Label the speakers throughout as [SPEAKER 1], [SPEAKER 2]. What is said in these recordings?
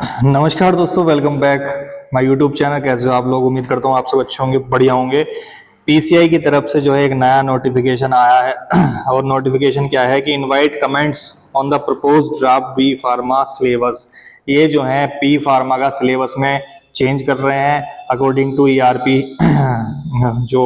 [SPEAKER 1] नमस्कार दोस्तों, welcome back my YouTube channel. कैसे हो आप लोग? उम्मीद करता हूँ आप सब अच्छे होंगे, बढ़िया होंगे। पीसीआई की तरफ से जो है एक नया नोटिफिकेशन आया है और नोटिफिकेशन क्या है कि invite comments on the proposed draft B pharma syllabus. ये जो है पी फार्मा का सिलेबस में चेंज कर रहे हैं अकॉर्डिंग टू ईआरपी जो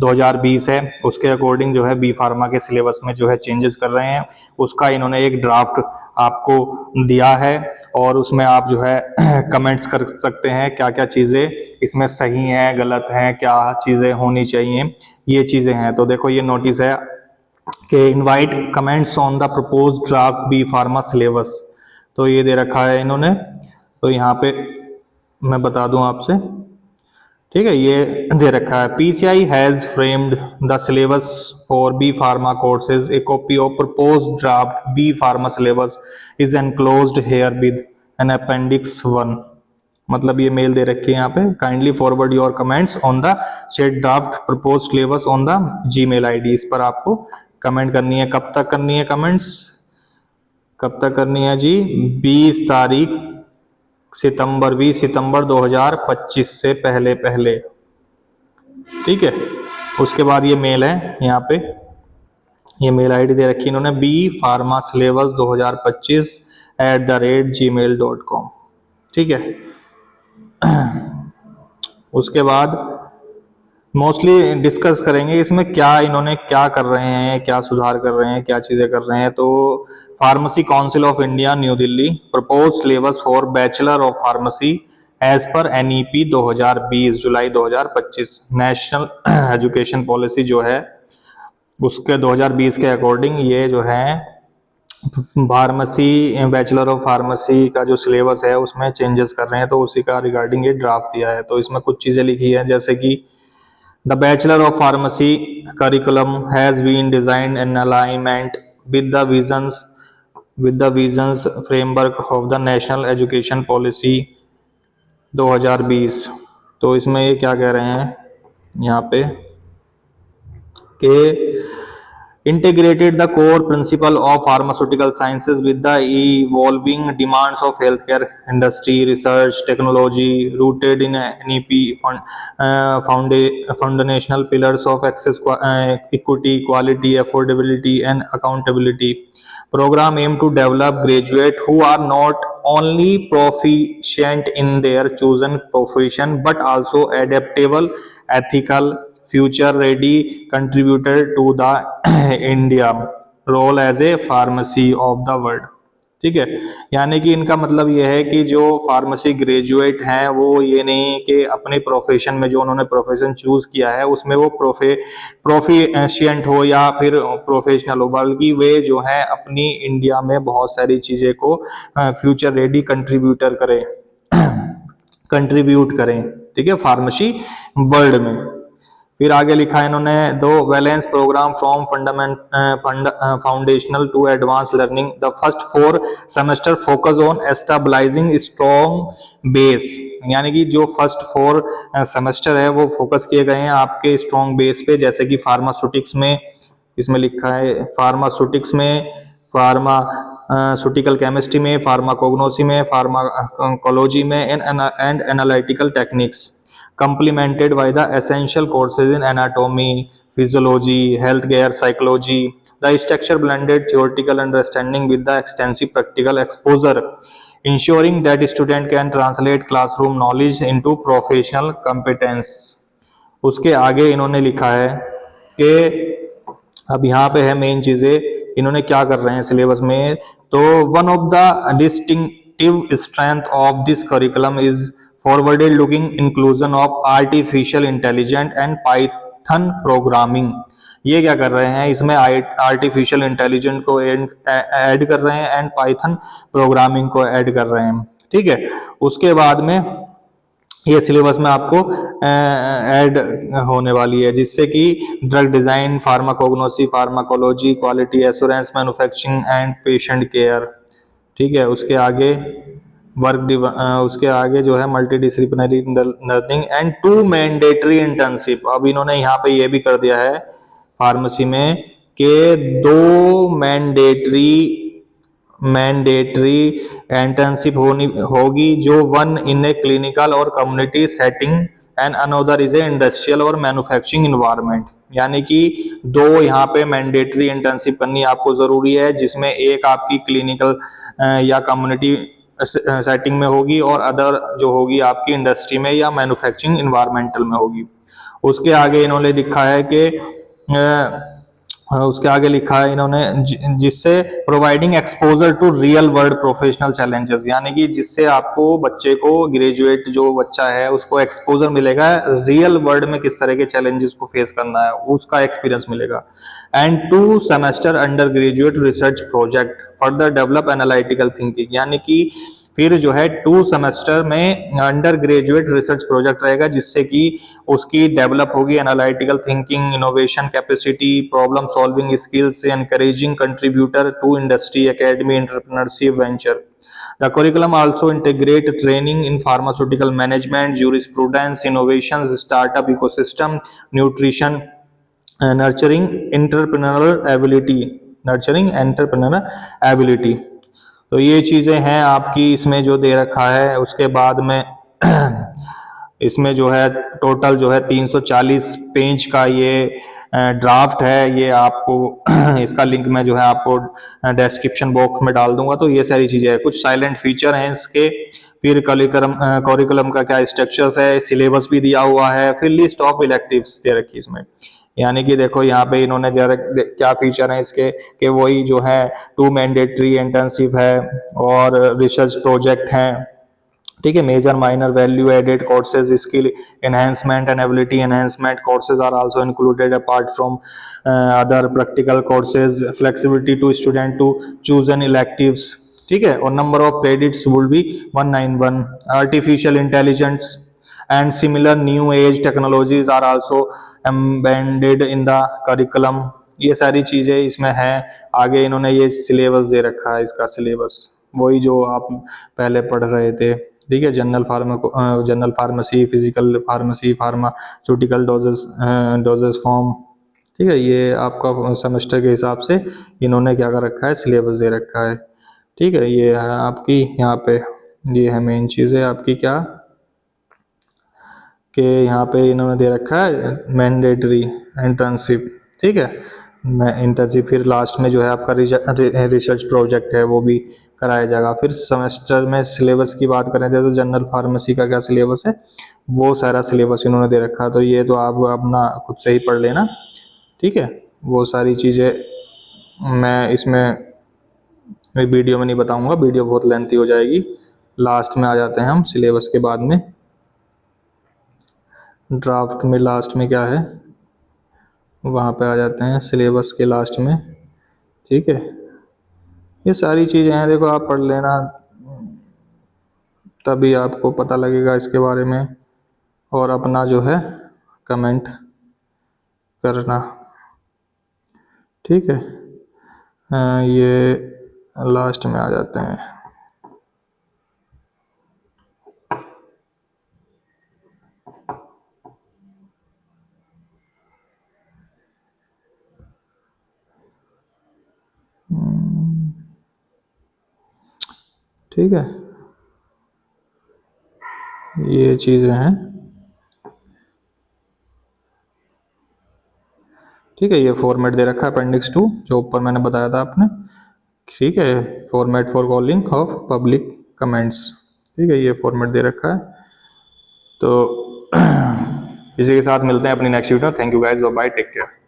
[SPEAKER 1] 2020 है उसके अकॉर्डिंग जो है बी फार्मा के सिलेबस में जो है चेंजेस कर रहे हैं। उसका इन्होंने एक ड्राफ्ट आपको दिया है और उसमें आप जो है कमेंट्स कर सकते हैं क्या क्या चीज़ें इसमें सही हैं, गलत हैं, क्या चीज़ें होनी चाहिए, ये चीज़ें हैं। तो देखो ये नोटिस है कि invite comments on the propose draft B pharma syllabus. तो ये दे रखा है इन्होंने। तो यहाँ पे मैं बता दूं आपसे, ठीक है, ये दे रखा है PCI has framed the syllabus for B pharma courses. A copy of propose draft B pharma syllabus is enclosed herewith an appendix 1। मतलब ये मेल दे रखी है यहाँ पे, kindly forward your comments on the said draft propose syllabus on the Gmail ID. इस पर आपको कमेंट करनी है। कब तक करनी है कमेंट्स? कब तक करनी है जी? 20 सितंबर 2025 से पहले पहले, ठीक है। उसके बाद ये मेल है यहाँ पे, ये मेल आईडी दे रखी इन्होंने बी फार्मा सिलेबस 2025@gmail.com, ठीक है। उसके बाद मोस्टली डिस्कस करेंगे इसमें क्या इन्होंने क्या कर रहे हैं, क्या सुधार कर रहे हैं, क्या चीज़ें कर रहे हैं। तो pharmacy council of India new Delhi propose syllabus for bachelor of pharmacy as per NEP 2020 July 2025। National Education Policy जो है उसके 2020 के अकॉर्डिंग ये जो है फार्मेसी बैचलर ऑफ फार्मेसी का जो सिलेबस है उसमें चेंजेस कर रहे हैं। तो उसी का रिगार्डिंग ये ड्राफ्ट दिया है। तो इसमें कुछ चीज़ें लिखी है जैसे कि The Bachelor of Pharmacy curriculum has been designed in alignment with the visions framework of the National Education Policy 2020। तो इसमें ये क्या कह रहे हैं यहाँ पे कि integrated the core principle of pharmaceutical sciences with the evolving demands of healthcare industry, research, technology, rooted in NEP foundational pillars of access, equity, quality, affordability, and accountability. Program aim to develop graduates who are not only proficient in their chosen profession but also adaptable, ethical, future ready contributor to the India role as a pharmacy of the world, ठीक है। यानी कि इनका मतलब यह है कि जो फार्मेसी ग्रेजुएट हैं वो ये नहीं कि अपने प्रोफेशन में जो उन्होंने प्रोफेशन चूज किया है उसमें वो प्रोफिशिएंट हो या फिर प्रोफेशनल हो, बल्कि वे जो है अपनी इंडिया में बहुत सारी चीजें को फ्यूचर रेडी कंट्रीब्यूटर करें, कंट्रीब्यूट करें, ठीक है, फार्मेसी वर्ल्ड में। फिर आगे लिखा है इन्होंने दो valence programme from foundational to advance learning. The first 4 semester focus on establishing strong base. यानी कि जो फर्स्ट 4 सेमेस्टर है वो फोकस किए गए हैं आपके स्ट्रॉन्ग बेस पे, जैसे कि फार्मास्यूटिक्स में, इसमें लिखा है फार्मास्यूटिक्स में, फार्मास्यूटिकल केमिस्ट्री में, फार्माकोग्नोसी में, फार्माकोलॉजी में and analytical techniques, complemented by the essential courses in anatomy, physiology, healthcare, psychology. The structure blended theoretical understanding with the extensive practical exposure, ensuring that student can translate classroom knowledge into professional competence. उसके आगे इन्होंने लिखा है कि अब यहाँ पे है मेन चीजें इन्होंने क्या कर रहे हैं सिलेबस में। तो one of the distinctive strength of this curriculum is forwarded looking inclusion of artificial intelligent and Python programming. ये क्या कर रहे हैं इसमें आर्टिफिशियल इंटेलिजेंट को ऐड कर रहे हैं एंड पाइथन प्रोग्रामिंग को ऐड कर रहे हैं, ठीक है। उसके बाद में ये सिलेबस में आपको ऐड होने वाली है जिससे कि drug design, pharmacognosy, pharmacology, quality assurance, manufacturing and patient care, ठीक है। उसके आगे उसके आगे जो है multi disciplinary learning and 2 mandatory internship. अब इन्होंने यहाँ पे ये भी कर दिया है फार्मेसी में कि 2 मैंडेटरी मैंडेटरी इंटर्नशिप होनी होगी जो वन इन ए क्लिनिकल और community setting and another is a industrial और मैन्युफैक्चरिंग इन्वायरमेंट। यानी कि दो यहाँ पे मैंडेटरी इंटर्नशिप करनी आपको जरूरी है, जिसमें एक आपकी क्लिनिकल या कम्युनिटी सेटिंग में होगी और अदर जो होगी आपकी इंडस्ट्री में या मैन्युफैक्चरिंग इन्वायरमेंटल में होगी। उसके आगे इन्होंने लिखा है कि उसके आगे लिखा है इन्होंने जिससे providing exposure to real world professional challenges, यानी कि जिससे आपको बच्चे को ग्रेजुएट जो बच्चा है उसको एक्सपोजर मिलेगा रियल वर्ल्ड में किस तरह के चैलेंजेस को फेस करना है उसका एक्सपीरियंस मिलेगा। And 2 semester under graduate research project further develop analytical thinking, यानी कि फिर जो है 2 सेमेस्टर में अंडर ग्रेजुएट रिसर्च प्रोजेक्ट रहेगा जिससे कि उसकी डेवलप होगी analytical thinking, innovation capacity, problem solving skills, encouraging contributor to industry, academy, entrepreneurship, venture. The curriculum also integrate training in pharmaceutical management, jurisprudence, innovations, startup ecosystem, nutrition, nurturing entrepreneurial ability। तो ये चीजें हैं आपकी इसमें जो दे रखा है। उसके बाद में इसमें जो है टोटल जो है 340 पेज का ये ड्राफ्ट है। ये आपको इसका लिंक मैं जो है आपको डिस्क्रिप्शन बॉक्स में डाल दूंगा। तो ये सारी चीजें हैं, कुछ साइलेंट फीचर हैं इसके, फिर करिकुलम का क्या स्ट्रक्चर्स है, सिलेबस भी दिया हुआ है, फिर लिस्ट ऑफ इलेक्टिव्स दे रखी इसमें। यानी कि देखो यहाँ पे इन्होंने क्या फीचर है इसके कि वही जो है 2 मैंडेटरी इंटर्नशिप है और रिसर्च प्रोजेक्ट हैं, ठीक है। Major minor value added courses, skill enhancement and ability enhancement courses are also included apart from other practical courses, flexibility to student to choose an electives, ठीक है। और number of credits will be 191। Artificial intelligence and similar new age technologies are also embedded in the curriculum। ये सारी चीजें इसमें हैं। आगे इन्होंने ये सिलेबस दे रखा है, इसका सिलेबस वही जो आप पहले पढ़ रहे थे, ठीक है। General pharmacy, physical pharmacy, pharmaceutical doses form, ठीक है। ये आपका सेमेस्टर के हिसाब से इन्होंने क्या कर रखा है, सिलेबस दे रखा है, ठीक है। ये है आपकी यहाँ पे, ये है मेन चीज़ है आपकी क्या कि यहाँ पे इन्होंने दे रखा है मैंडेटरी इंटर्नशिप, ठीक है। इंटर्नशिप फिर लास्ट में जो है आपका रिसर्च प्रोजेक्ट है वो भी कराया जाएगा। फिर सेमेस्टर में सिलेबस की बात करें तो जनरल फार्मेसी का क्या सिलेबस है, वो सारा सिलेबस इन्होंने दे रखा है। तो ये तो आप अपना खुद से ही पढ़ लेना, ठीक है। वो सारी चीज़ें मैं इसमें वीडियो में नहीं बताऊंगा, वीडियो बहुत लेंथी हो जाएगी। लास्ट में आ जाते हैं हम सिलेबस के बाद में, ड्राफ्ट में लास्ट में क्या है वहाँ पे आ जाते हैं सिलेबस के लास्ट में, ठीक है। ये सारी चीज़ें हैं, देखो आप पढ़ लेना तभी आपको पता लगेगा इसके बारे में, और अपना जो है कमेंट करना, ठीक है। ये लास्ट में आ जाते हैं। ठीक है, ये चीज़ें हैं, ठीक है। ये फॉर्मेट दे रखा है अपेंडिक्स 2 जो ऊपर मैंने बताया था आपने, ठीक है। Format for calling of public comments, ठीक है। ये फॉर्मेट दे रखा है। तो इसी के साथ मिलते हैं अपनी next video. Thank you guys, bye, take care.